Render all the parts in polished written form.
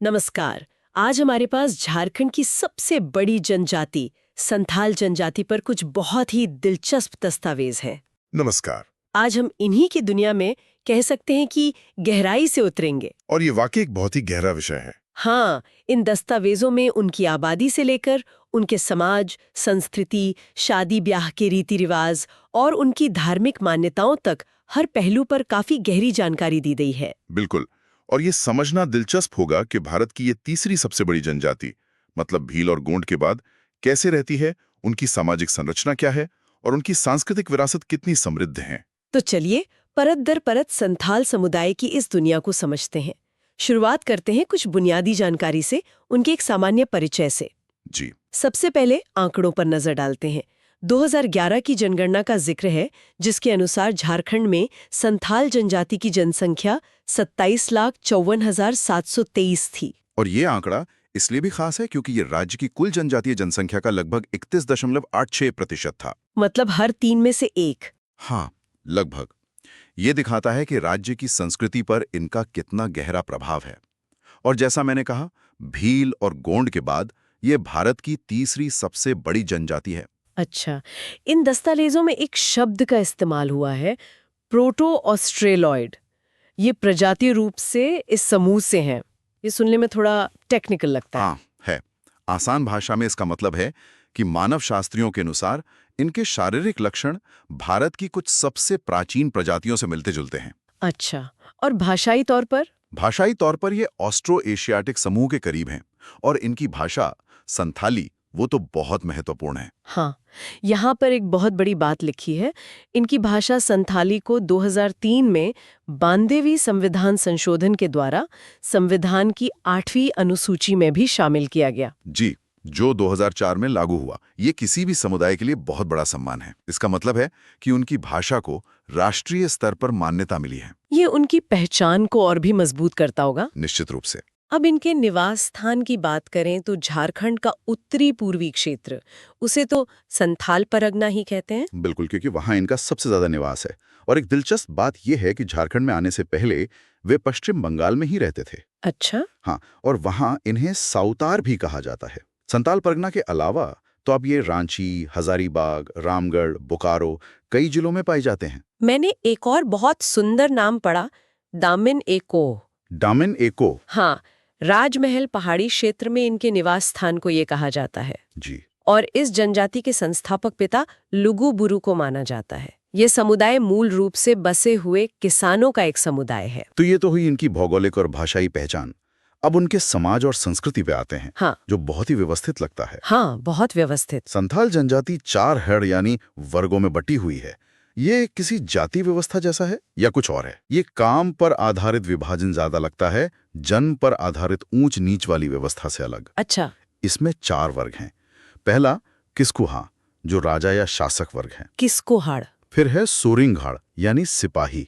नमस्कार। आज हमारे पास झारखंड की सबसे बड़ी जनजाति संथाल जनजाति पर कुछ बहुत ही दिलचस्प दस्तावेज हैं। नमस्कार। आज हम इन्हीं की दुनिया में कह सकते हैं कि गहराई से उतरेंगे। और ये वाकई एक बहुत ही गहरा विषय है। हाँ, इन दस्तावेजों में उनकी आबादी से लेकर उनके समाज, संस्कृति, शादी ब्याह के रीति रिवाज और उनकी धार्मिक मान्यताओं तक हर पहलू पर काफी गहरी जानकारी दी गई है। बिल्कुल। और ये समझना दिलचस्प होगा कि भारत की ये तीसरी सबसे बड़ी जनजाति, मतलब भील और गोंड के बाद, कैसे रहती है, उनकी सामाजिक संरचना क्या है और उनकी सांस्कृतिक विरासत कितनी समृद्ध है। तो चलिए परत दर परत संथाल समुदाय की इस दुनिया को समझते हैं। शुरुआत करते हैं कुछ बुनियादी जानकारी से, उनके एक सामान्य परिचय से। जी। सबसे पहले आंकड़ों पर नजर डालते हैं। 2011 की जनगणना का जिक्र है, जिसके अनुसार झारखंड में संथाल जनजाति की जनसंख्या 27,54,723 थी। और ये आंकड़ा इसलिए भी खास है क्योंकि ये राज्य की कुल जनजातीय जनसंख्या का लगभग 31.86% था। मतलब हर 3 में से 1। हाँ, लगभग। ये दिखाता है कि राज्य की संस्कृति पर इनका कितना गहरा प्रभाव है। और जैसा मैंने कहा, भील और गोंड के बाद ये भारत की तीसरी सबसे बड़ी जनजाति है। अच्छा, इन दस्तावेजों में एक शब्द का इस्तेमाल हुआ है, प्रोटो ऑस्ट्रेलॉइड। ये प्रजातीय रूप से इस समूह से हैं। ये सुनने में थोड़ा टेक्निकल लगता है। हाँ, है। आसान भाषा में इसका मतलब है कि मानव शास्त्रियों के अनुसार इनके शारीरिक लक्षण भारत की कुछ सबसे प्राचीन प्रजातियों से मिलते जुलते हैं। अच्छा, और भाषाई तौर पर? भाषाई तौर पर ये ऑस्ट्रो एशियाटिक समूह के करीब हैं और इनकी भाषा संथाली वो तो बहुत महत्वपूर्ण है। हाँ, यहाँ पर एक बहुत बड़ी बात लिखी है। इनकी भाषा संथाली को 2003 में 92वीं संविधान संशोधन के द्वारा संविधान की 8वीं अनुसूची में भी शामिल किया गया। जी, जो 2004 में लागू हुआ। ये किसी भी समुदाय के लिए बहुत बड़ा सम्मान है। इसका मतलब है कि उनकी भाषा को राष्ट्रीय स्तर पर मान्यता मिली है। ये उनकी पहचान को और भी मजबूत करता होगा। निश्चित रूप से। अब इनके निवास स्थान की बात करें तो झारखंड का उत्तरी पूर्वी क्षेत्र, उसे तो संथाल परगना ही कहते हैं। बिल्कुल, क्योंकि वहाँ इनका सबसे ज्यादा निवास है। और एक दिलचस्प बात यह है कि झारखंड में आने से पहले वे पश्चिम बंगाल में ही रहते थे। अच्छा। हाँ, और वहाँ इन्हें साउतार भी कहा जाता है। संताल परगना के अलावा तो अब ये रांची, हजारीबाग, रामगढ़, बोकारो कई जिलों में पाए जाते हैं। मैंने एक और बहुत सुंदर नाम पढ़ा, दामिन एको। डामिन एको। हाँ, राजमहल पहाड़ी क्षेत्र में इनके निवास स्थान को ये कहा जाता है। जी। और इस जनजाति के संस्थापक पिता लुगु बुरु को माना जाता है। ये समुदाय मूल रूप से बसे हुए किसानों का एक समुदाय है। तो ये तो हुई इनकी भौगोलिक और भाषाई पहचान। अब उनके समाज और संस्कृति पे आते हैं। हाँ, जो बहुत ही व्यवस्थित लगता है। हाँ, बहुत व्यवस्थित। संथाल जनजाति 4 हेड यानी वर्गों में बटी हुई है। ये किसी जाति व्यवस्था जैसा है या कुछ और है? ये काम पर आधारित विभाजन ज्यादा लगता है, जन्म पर आधारित ऊंच नीच वाली व्यवस्था से अलग। अच्छा। इसमें 4 वर्ग हैं। पहला किस्कुहा, जो राजा या शासक वर्ग है। किस्कुहाड़। फिर है सोरिंगहाड़ यानी सिपाही।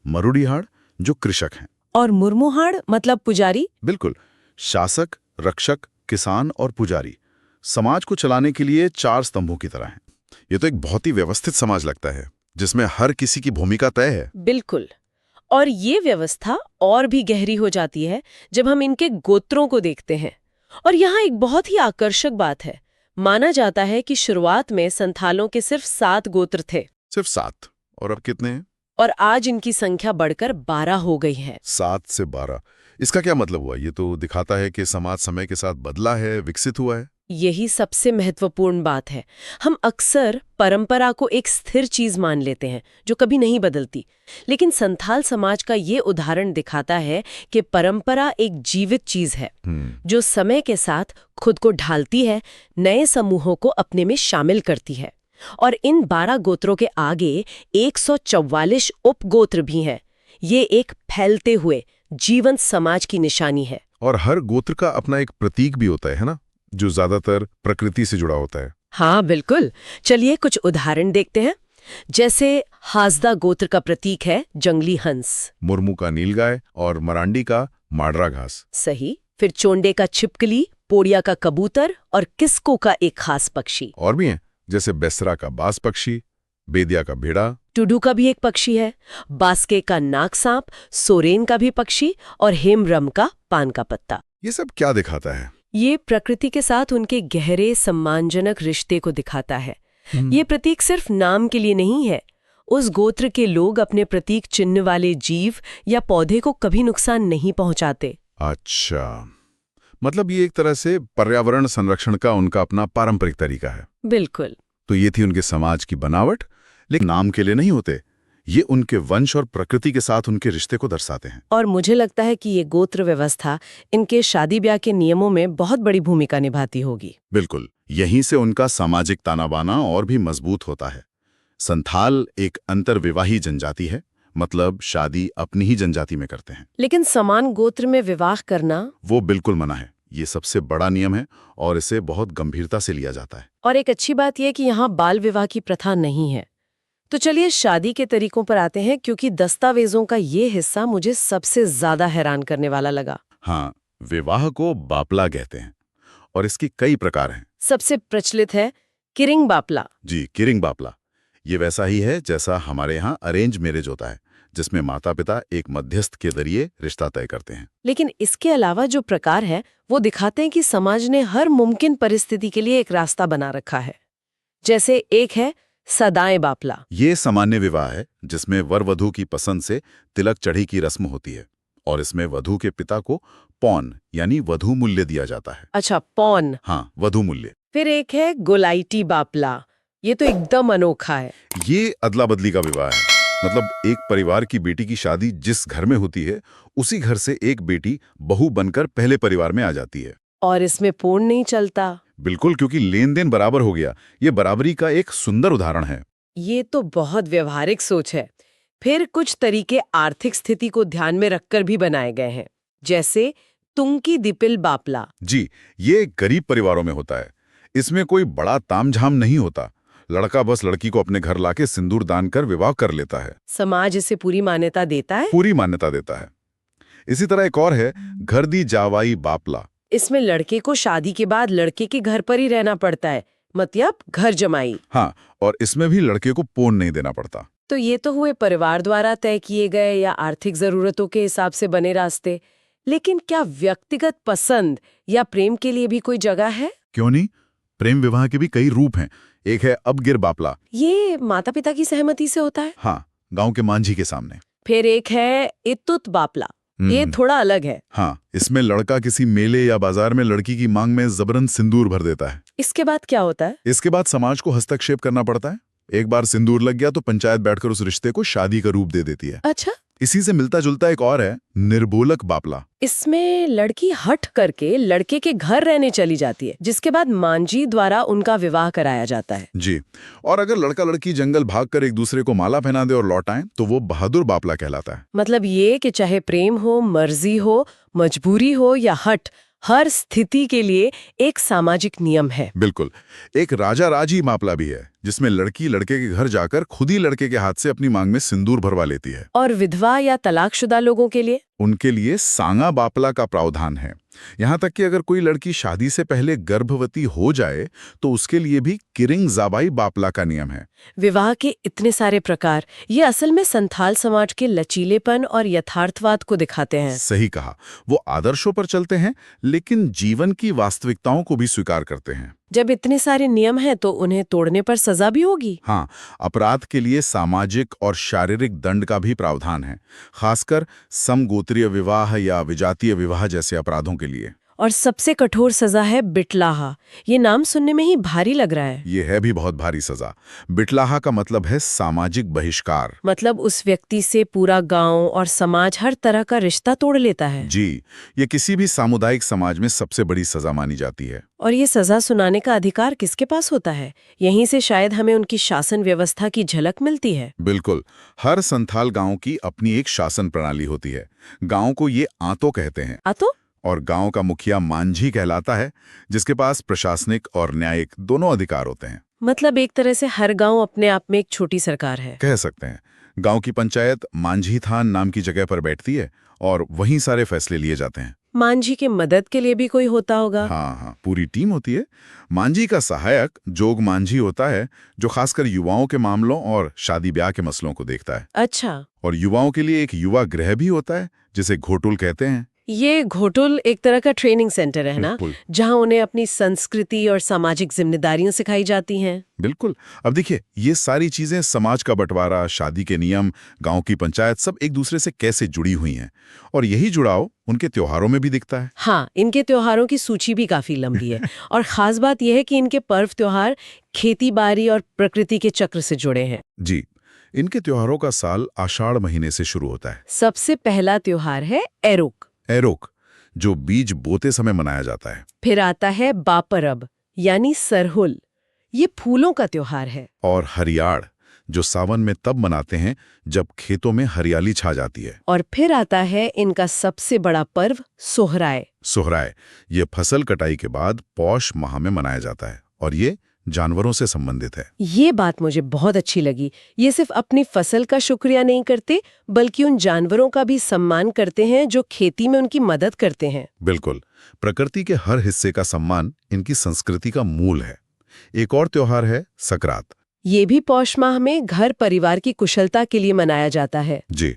मरुड़ीहाड़ जो कृषक हैं। और मुर्मुहाड़ मतलब पुजारी। बिल्कुल, शासक, रक्षक, किसान और पुजारी समाज को चलाने के लिए 4 स्तंभों की तरह हैं। ये तो एक बहुत ही व्यवस्थित समाज लगता है जिसमें हर किसी की भूमिका तय है। बिल्कुल। और ये व्यवस्था और भी गहरी हो जाती है जब हम इनके गोत्रों को देखते हैं। और यहाँ एक बहुत ही आकर्षक बात है, माना जाता है कि शुरुआत में संथालों के सिर्फ 7 गोत्र थे। सिर्फ 7? और अब कितने हैं? और आज इनकी संख्या बढ़कर 12 हो गई है। 7 से 12। इसका क्या मतलब हुआ? ये तो दिखाता है कि समाज समय के साथ बदला है, विकसित हुआ है। यही सबसे महत्वपूर्ण बात है। हम अक्सर परंपरा को एक स्थिर चीज मान लेते हैं जो कभी नहीं बदलती, लेकिन संथाल समाज का ये उदाहरण दिखाता है कि परंपरा एक जीवित चीज है जो समय के साथ खुद को ढालती है, नए समूहों को अपने में शामिल करती है। और इन 12 गोत्रों के आगे 144 उपगोत्र भी हैं। ये एक फैलते हुए जीवंत समाज की निशानी है। और हर गोत्र का अपना एक प्रतीक भी होता है ना, जो ज्यादातर प्रकृति से जुड़ा होता है। हाँ बिल्कुल। चलिए कुछ उदाहरण देखते हैं। जैसे हासदा गोत्र का प्रतीक है जंगली हंस, मुर्मू का नीलगाय और मरांडी का माडरा घास। सही। फिर चोंडे का छिपकली, पोड़िया का कबूतर और किस्को का एक खास पक्षी। और भी हैं, जैसे बेसरा का बाज पक्षी, बेदिया का भेड़ा, टुडू का भी एक पक्षी है, बास्के का नाग सांप, सोरेन का भी पक्षी और हेमरम का पान का पत्ता। ये सब क्या दिखाता है? ये प्रकृति के साथ उनके गहरे सम्मानजनक रिश्ते को दिखाता है। ये प्रतीक सिर्फ नाम के लिए नहीं है। उस गोत्र के लोग अपने प्रतीक चिन्ह वाले जीव या पौधे को कभी नुकसान नहीं पहुंचाते। अच्छा, मतलब ये एक तरह से पर्यावरण संरक्षण का उनका अपना पारंपरिक तरीका है। बिल्कुल। तो ये थी उनके समाज की बनावट, लेकिन नाम के लिए नहीं होते। ये उनके वंश और प्रकृति के साथ उनके रिश्ते को दर्शाते हैं। और मुझे लगता है कि ये गोत्र व्यवस्था इनके शादी ब्याह के नियमों में बहुत बड़ी भूमिका निभाती होगी। बिल्कुल, यहीं से उनका सामाजिक ताना बाना और भी मजबूत होता है। संथाल एक अंतर्विवाही जनजाति है, मतलब शादी अपनी ही जनजाति में करते हैं। लेकिन समान गोत्र में विवाह करना वो बिल्कुल मना है। ये सबसे बड़ा नियम है और इसे बहुत गंभीरता से लिया जाता है। और एक अच्छी बात यह कि यहाँ बाल विवाह की प्रथा नहीं है। तो चलिए शादी के तरीकों पर आते हैं, क्योंकि दस्तावेजों का ये हिस्सा मुझे सबसे ज्यादा हैरान करने वाला लगा। हाँ, विवाह को बापला कहते हैं और इसकी कई प्रकार हैं। सबसे प्रचलित है किरिंग बापला। जी, किरिंग बापला। ये वैसा ही है जैसा हमारे यहाँ अरेंज मैरिज होता है, जिसमें माता पिता एक मध्यस्थ के जरिए रिश्ता तय करते हैं। लेकिन इसके अलावा जो प्रकार है वो दिखाते हैं कि समाज ने हर मुमकिन परिस्थिति के लिए एक रास्ता बना रखा है। जैसे एक है सदाएं बापला। ये सामान्य विवाह है जिसमें वर वधू की पसंद से तिलक चढ़ी की रस्म होती है और इसमें वधू के पिता को पौन यानी वधू मूल्य दिया जाता है। अच्छा, पौन। हाँ, वधू मूल्य। फिर एक है गोलाइटी बापला। ये तो एकदम अनोखा है। ये अदला बदली का विवाह है, मतलब एक परिवार की बेटी की शादी जिस घर में होती है उसी घर से एक बेटी बहू बनकर पहले परिवार में आ जाती है। और इसमें पूर्ण नहीं चलता। बिल्कुल, क्योंकि लेन देन बराबर हो गया। ये बराबरी का एक सुंदर उदाहरण है। ये तो बहुत व्यवहारिक सोच है। फिर कुछ तरीके आर्थिक स्थिति को ध्यान में रखकर भी बनाए गए हैं, जैसे तुंकी दिपिल बापला। जी, ये गरीब परिवारों में होता है। इसमें कोई बड़ा तामझाम नहीं होता। लड़का बस लड़की को अपने घर लाके सिंदूर दान कर विवाह कर लेता है। समाज इसे पूरी मान्यता देता है। पूरी मान्यता देता है। इसी तरह एक और है घर दी जावाई बापला। इसमें लड़के को शादी के बाद लड़के के घर पर ही रहना पड़ता है, मतलब घर जमाई। हाँ, और इसमें भी लड़के को पौन नहीं देना पड़ता। तो ये तो हुए परिवार द्वारा तय किए गए या आर्थिक जरूरतों के हिसाब से बने रास्ते। लेकिन क्या व्यक्तिगत पसंद या प्रेम के लिए भी कोई जगह है? क्यों नहीं, प्रेम विवाह के भी कई रूप हैं। एक है अबगिर बापला। ये माता पिता की सहमति से होता है? हाँ, गांव के मांझी के सामने। फिर एक है इतुत बापला। ये थोड़ा अलग है। हाँ, इसमें लड़का किसी मेले या बाजार में लड़की की मांग में जबरन सिंदूर भर देता है। इसके बाद क्या होता है? इसके बाद समाज को हस्तक्षेप करना पड़ता है। एक बार सिंदूर लग गया तो पंचायत बैठकर उस रिश्ते को शादी का रूप दे देती है। अच्छा। इसी से मिलता जुलता एक और है निर्बोलक बापला। इसमें लड़की हठ करके लड़के के घर रहने चली जाती है, जिसके बाद मांझी द्वारा उनका विवाह कराया जाता है। जी, और अगर लड़का लड़की जंगल भागकर एक दूसरे को माला पहना दे और लौट आए तो वो बहादुर बापला कहलाता है। मतलब ये कि चाहे प्रेम हो, मर्जी हो, मजबूरी हो या हठ, हर स्थिति के लिए एक सामाजिक नियम है। बिल्कुल। एक राजा राजी मामला भी है जिसमें लड़की लड़के के घर जाकर खुद ही लड़के के हाथ से अपनी मांग में सिंदूर भरवा लेती है। और विधवा या तलाकशुदा लोगों के लिए? उनके लिए सांगा बापला का प्रावधान है। यहाँ तक कि अगर कोई लड़की शादी से पहले गर्भवती हो जाए तो उसके लिए भी किरिंग जाबाई बापला का नियम है। विवाह के इतने सारे प्रकार, ये असल में संथाल समाज के लचीलेपन और यथार्थवाद को दिखाते हैं। सही कहा। वो आदर्शों पर चलते हैं लेकिन जीवन की वास्तविकताओं को भी स्वीकार करते हैं। जब इतने सारे नियम हैं तो उन्हें तोड़ने पर सजा भी होगी? हाँ, अपराध के लिए सामाजिक और शारीरिक दंड का भी प्रावधान है, खासकर समगोत्रीय विवाह या विजातीय विवाह जैसे अपराधों के लिए। और सबसे कठोर सजा है बिटलाहा। ये नाम सुनने में ही भारी लग रहा है। ये है भी बहुत भारी सजा। बिटलाहा का मतलब है सामाजिक बहिष्कार। मतलब उस व्यक्ति से पूरा गांव और समाज हर तरह का रिश्ता तोड़ लेता है। जी, ये किसी भी सामुदायिक समाज में सबसे बड़ी सजा मानी जाती है। और ये सजा सुनाने का अधिकार किसके पास होता है? यहीं से शायद हमें उनकी शासन व्यवस्था की झलक मिलती है। बिल्कुल। हर संथाल गांव की अपनी एक शासन प्रणाली होती है। गांव को ये आतो कहते हैं। आतो? और गांव का मुखिया मांझी कहलाता है, जिसके पास प्रशासनिक और न्यायिक दोनों अधिकार होते हैं। मतलब एक तरह से हर गांव अपने आप में एक छोटी सरकार है, कह सकते हैं। गांव की पंचायत मांझी थान नाम की जगह पर बैठती है और वहीं सारे फैसले लिए जाते हैं। मांझी के मदद के लिए भी कोई होता होगा? हाँ, पूरी टीम होती है। मांझी का सहायक जोग मांझी होता है, जो खासकर युवाओं के मामलों और शादी ब्याह के मसलों को देखता है। अच्छा। और युवाओं के लिए एक युवा गृह भी होता है, जिसे घोटुल कहते हैं। ये घोटुल एक तरह का ट्रेनिंग सेंटर है ना, बिल्कुल। जहां उन्हें अपनी संस्कृति और सामाजिक जिम्मेदारियां सिखाई जाती हैं। बिल्कुल। अब देखिए, ये सारी चीजें समाज का बंटवारा, शादी के नियम, गांव की पंचायत, सब एक दूसरे से कैसे जुड़ी हुई हैं। और यही जुड़ाव उनके त्योहारों में भी दिखता है। हाँ, इनके त्योहारों की सूची भी काफी लंबी है और खास बात यह है कि इनके पर्व त्योहार खेती बाड़ी और प्रकृति के चक्र से जुड़े हैं। जी, इनके त्योहारों का साल आषाढ़ महीने से शुरू होता है। सबसे पहला त्योहार है एरोक, एरोक, जो बीज बोते समय मनाया जाता है। फिर आता है बापरब यानी सरहुल, ये फूलों का त्योहार है। और हरियाड़, जो सावन में तब मनाते हैं जब खेतों में हरियाली छा जाती है। और फिर आता है इनका सबसे बड़ा पर्व सोहराय। सोहराय, ये फसल कटाई के बाद पौष माह में मनाया जाता है और ये जानवरों से संबंधित है। ये बात मुझे बहुत अच्छी लगी। ये सिर्फ अपनी फसल का शुक्रिया नहीं करते, बल्कि उन जानवरों का भी सम्मान करते हैं जो खेती में उनकी मदद करते हैं। बिल्कुल, प्रकृति के हर हिस्से का सम्मान इनकी संस्कृति का मूल है। एक और त्योहार है सकरात। ये भी पौष माह में घर परिवार की कुशलता के लिए मनाया जाता है। जी,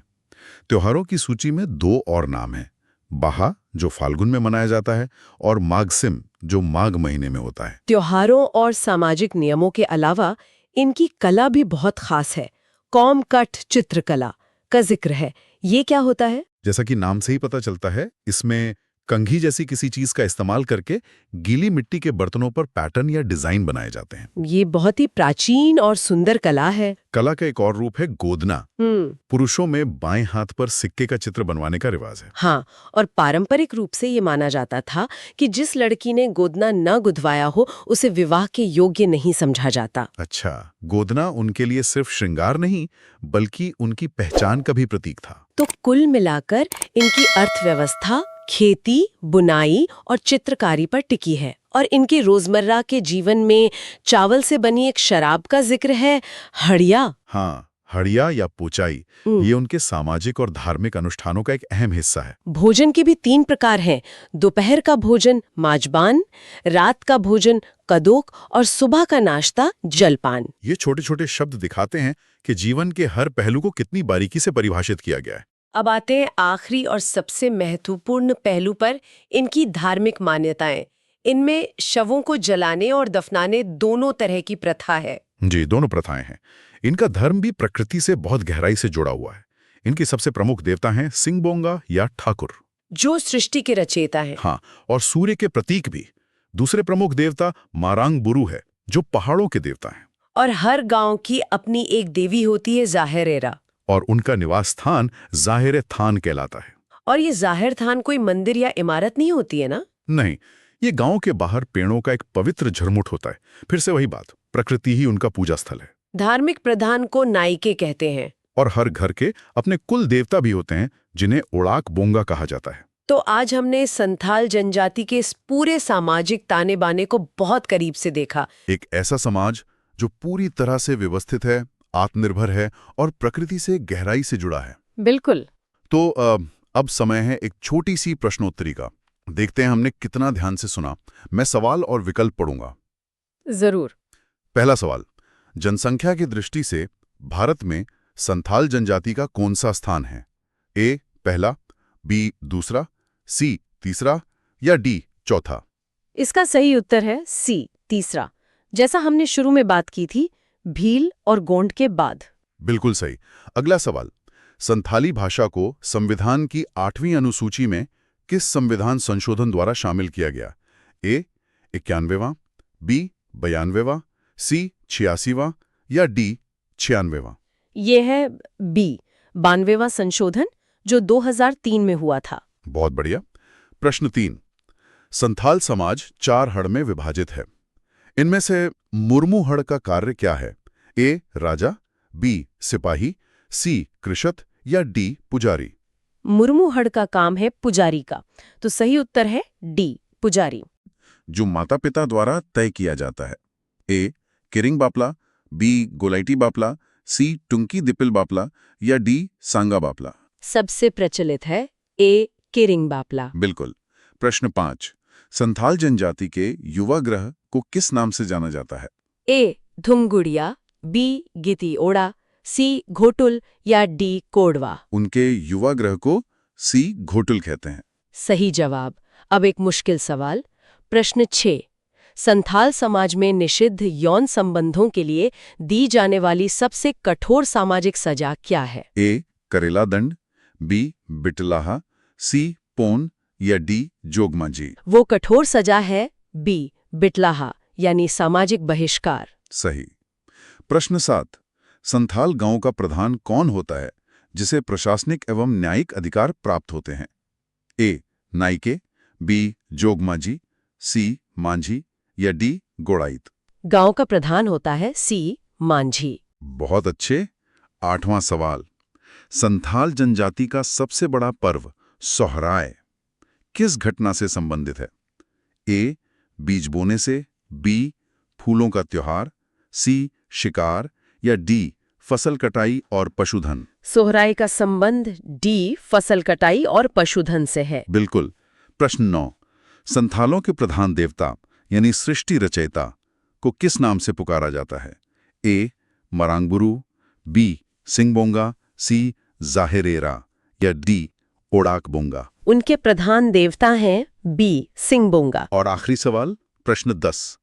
त्योहारों की सूची में 2 और नाम हैं। बाहा, जो फाल्गुन में मनाया जाता है, और माघसिम, जो माघ महीने में होता है। त्योहारों और सामाजिक नियमों के अलावा इनकी कला भी बहुत खास है। कौमकठ चित्रकला का जिक्र है। ये क्या होता है? जैसा कि नाम से ही पता चलता है, इसमें कंघी जैसी किसी चीज का इस्तेमाल करके गीली मिट्टी के बर्तनों पर पैटर्न या डिजाइन बनाए जाते हैं। ये बहुत ही प्राचीन और सुंदर कला है। कला का एक और रूप है गोदना। पुरुषों में बाएं हाथ पर सिक्के का चित्र बनवाने का रिवाज है। हाँ, और पारंपरिक रूप से ये माना जाता था कि जिस लड़की ने गोदना न गुदवाया हो उसे विवाह के योग्य नहीं समझा जाता। अच्छा, गोदना उनके लिए सिर्फ श्रृंगार नहीं, बल्कि उनकी पहचान का भी प्रतीक था। तो कुल मिलाकर इनकी अर्थव्यवस्था खेती, बुनाई और चित्रकारी पर टिकी है। और इनके रोजमर्रा के जीवन में चावल से बनी एक शराब का जिक्र है, हड़िया। हाँ, हड़िया या पोचाई, ये उनके सामाजिक और धार्मिक अनुष्ठानों का एक अहम हिस्सा है। भोजन के भी 3 प्रकार हैं। दोपहर का भोजन माजबान, रात का भोजन कदोक और सुबह का नाश्ता जलपान। ये छोटे छोटे शब्द दिखाते हैं कि जीवन के हर पहलू को कितनी बारीकी से परिभाषित किया गया है। अब आते हैं आखिरी और सबसे महत्वपूर्ण पहलू पर, इनकी धार्मिक मान्यताएं। इनमें शवों को जलाने और दफनाने दोनों तरह की प्रथा है। जी, दोनों प्रथाएं हैं। इनका धर्म भी प्रकृति से बहुत गहराई से जुड़ा हुआ है। इनके सबसे प्रमुख देवता हैं सिंगबोंगा या ठाकुर, जो सृष्टि के रचयिता हैं। हाँ, और सूर्य के प्रतीक भी। दूसरे प्रमुख देवता मारांग बुरु है, जो पहाड़ों के देवता हैं। और हर गांव की अपनी एक देवी होती है, जाहिरेरा, और उनका निवास स्थान जाहिर थान कहलाता है। और ये जाहिर थान कोई मंदिर या इमारत नहीं होती है ना? नहीं, ये गांव के बाहर पेड़ों का एक पवित्र झरमुट होता है। फिर से वही बात, प्रकृति ही उनका पूजा स्थल है। धार्मिक प्रधान को नाइके कहते हैं। और हर घर के अपने कुल देवता भी होते हैं, जिन्हें ओड़ाक बोंगा कहा जाता है। तो आज हमने संथाल जनजाति के इस पूरे सामाजिक ताने बाने को बहुत करीब से देखा। एक ऐसा समाज जो पूरी तरह से व्यवस्थित है, आत्मनिर्भर है और प्रकृति से गहराई से जुड़ा है। बिल्कुल। तो अब समय है एक छोटी सी प्रश्नोत्तरी का। देखते हैं हमने कितना ध्यान से सुना। मैं सवाल और विकल्प पढ़ूंगा। जरूर। पहला सवाल, जनसंख्या की दृष्टि से भारत में संथाल जनजाति का कौन सा स्थान है? ए पहला, बी दूसरा, सी तीसरा या डी चौथा? इसका सही उत्तर है सी तीसरा। जैसा हमने शुरू में बात की थी, भील और गोंड के बाद। बिल्कुल सही। अगला सवाल, संथाली भाषा को संविधान की 8वीं अनुसूची में किस संविधान संशोधन द्वारा शामिल किया गया? ए 91वां, बी 92वां, सी 86वां या डी 96वां? ये है बी 92वां संशोधन, जो 2003 में हुआ था। बहुत बढ़िया। प्रश्न 3, संथाल समाज 4 हड़ में विभाजित है। इनमें से मुर्मू हड़ का कार्य क्या है? ए राजा, बी सिपाही, सी कृषक या डी पुजारी? मुर्मू हड़ का काम है पुजारी का, तो सही उत्तर है डी पुजारी। जो माता पिता द्वारा तय किया जाता है। ए किरिंग बापला, बी गोलाइटी बापला, सी टुंकी दिपिल बापला या डी सांगा बापला? सबसे प्रचलित है ए किरिंग बापला। बिल्कुल। प्रश्न 5, संथाल जनजाति के युवा ग्रह को किस नाम से जाना जाता है? ए धुमगुड़िया, बी गिती ओड़ा, सी घोटुल या डी कोडवा? उनके युवा ग्रह को सी घोटुल कहते हैं। सही जवाब। अब एक मुश्किल सवाल। प्रश्न 6। संथाल समाज में निषिद्ध यौन संबंधों के लिए दी जाने वाली सबसे कठोर सामाजिक सजा क्या है? ए. करेला दंड, बी. बिटलाहा, सी. पोन या डी. जोगमांझी। वो कठोर सजा है बी, बिटलाहा, यानी सामाजिक बहिष्कार। सही। प्रश्न 7। संथाल गांव का प्रधान कौन होता है जिसे प्रशासनिक एवं न्यायिक अधिकार प्राप्त होते हैं? A. Naike, B. Jogmanjhi, C. Manjhi या डी. गोड़ाइत। गांव का प्रधान होता है सी, मांझी। बहुत अच्छे। 8वां सवाल। संथाल जनजाति का सबसे बड़ा पर्व सोहराय किस घटना से संबंधित है? ए. बीज बोने से, बी. फूलों का त्योहार, सी. शिकार या डी. फसल कटाई और पशुधन। सोहराय का संबंध डी, फसल कटाई और पशुधन से है। बिल्कुल। प्रश्न 9। संथालों के प्रधान देवता यानी सृष्टि रचयिता को किस नाम से पुकारा जाता है? ए. मरांगबुरु, बी. सिंगबोंगा, सी. जाहेरेरा या डी. ओडाकबोंगा। उनके प्रधान देवता हैं बी, सिंगबोंगा। और आखिरी सवाल, प्रश्न 10।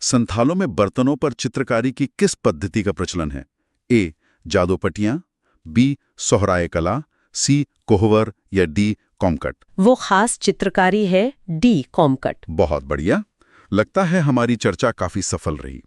संथालों में बर्तनों पर चित्रकारी की किस पद्धति का प्रचलन है? ए. जादोपटियां, बी. सोहराय कला, सी. कोहवर या डी. कॉमकट। वो खास चित्रकारी है डी, कॉमकट। बहुत बढ़िया। लगता है हमारी चर्चा काफी सफल रही।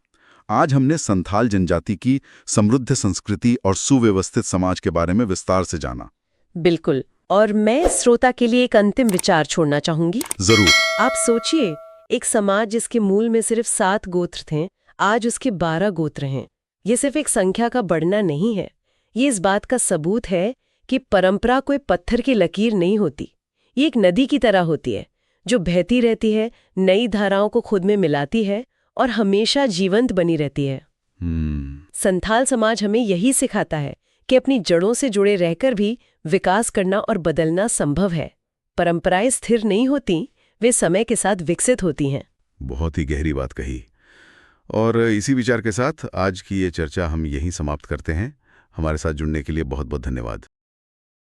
आज हमने संथाल जनजाति की समृद्ध संस्कृति और सुव्यवस्थित समाज के बारे में विस्तार से जाना। बिल्कुल। और मैं श्रोता के लिए एक अंतिम विचार छोड़ना चाहूंगी। जरूर। आप सोचिए, एक समाज जिसके मूल में सिर्फ 7 गोत्र थे, आज उसके 12 गोत्र हैं। ये सिर्फ एक संख्या का बढ़ना नहीं है, ये इस बात का सबूत है कि परंपरा कोई पत्थर की लकीर नहीं होती। ये एक नदी की तरह होती है जो बहती रहती है, नई धाराओं को खुद में मिलाती है और हमेशा जीवंत बनी रहती है। संथाल समाज हमें यही सिखाता है कि अपनी जड़ों से जुड़े रहकर भी विकास करना और बदलना संभव है। परंपराएं स्थिर नहीं होती, वे समय के साथ विकसित होती हैं। बहुत ही गहरी बात कही। और इसी विचार के साथ आज की ये चर्चा हम यहीं समाप्त करते हैं। हमारे साथ जुड़ने के लिए बहुत बहुत धन्यवाद।